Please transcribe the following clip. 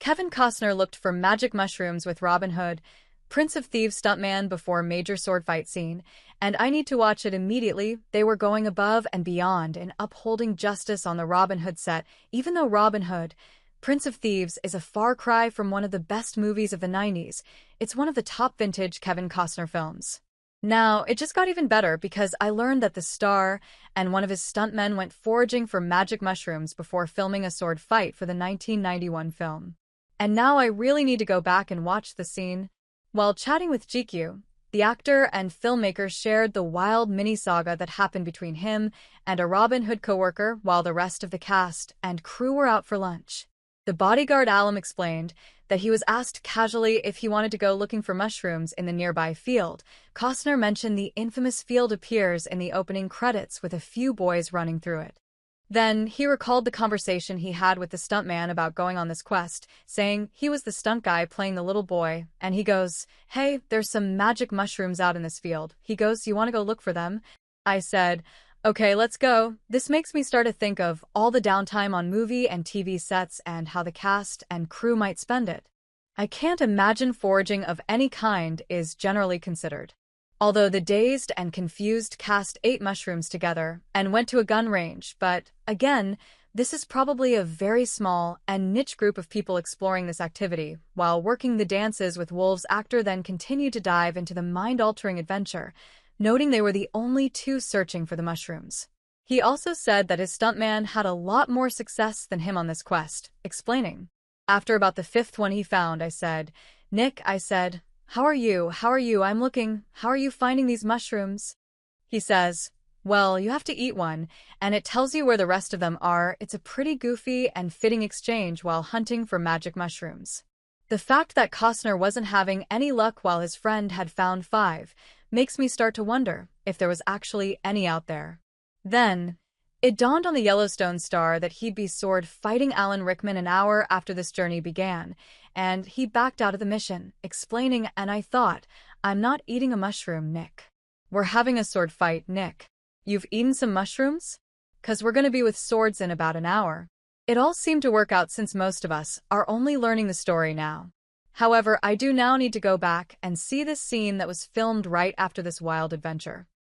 Kevin Costner looked for magic mushrooms with Robin Hood, Prince of Thieves stuntman before major sword fight scene, and I need to watch it immediately. They were going above and beyond in upholding justice on the Robin Hood set, even though Robin Hood, Prince of Thieves, is a far cry from one of the best movies of the 90s. It's one of the top vintage Kevin Costner films. Now, it just got even better because I learned that the star and one of his stuntmen went foraging for magic mushrooms before filming a sword fight for the 1991 film. And now I really need to go back and watch the scene. While chatting with GQ, the actor and filmmaker shared the wild mini-saga that happened between him and a Robin Hood coworker while the rest of the cast and crew were out for lunch. The bodyguard Alum explained that he was asked casually if he wanted to go looking for mushrooms in the nearby field. Costner mentioned the infamous field appears in the opening credits with a few boys running through it. Then he recalled the conversation he had with the stuntman about going on this quest, saying he was the stunt guy playing the little boy, and he goes, "Hey, there's some magic mushrooms out in this field." He goes, "You want to go look for them?" I said, "Okay, let's go." This makes me start to think of all the downtime on movie and TV sets and how the cast and crew might spend it. I can't imagine foraging of any kind is generally considered. Although the dazed and confused cast ate mushrooms together and went to a gun range, but, again, this is probably a very small and niche group of people exploring this activity, while working the dances with wolves. Actor then continued to dive into the mind-altering adventure, noting they were the only two searching for the mushrooms. He also said that his stuntman had a lot more success than him on this quest, explaining, "After about the fifth one he found, I said, 'Nick,' I said, 'How are you? How are you? I'm looking. How are you finding these mushrooms?' He says, 'Well, you have to eat one, and it tells you where the rest of them are.' It's a pretty goofy and fitting exchange while hunting for magic mushrooms. The fact that Costner wasn't having any luck while his friend had found 5 makes me start to wonder if there was actually any out there. Then, it dawned on the Yellowstone star that he'd be sword fighting Alan Rickman an hour after this journey began, and he backed out of the mission, explaining, "And I thought, I'm not eating a mushroom, Nick. We're having a sword fight, Nick. You've eaten some mushrooms? 'Cause we're gonna be with swords in about an hour." It all seemed to work out since most of us are only learning the story now. However, I do now need to go back and see this scene that was filmed right after this wild adventure.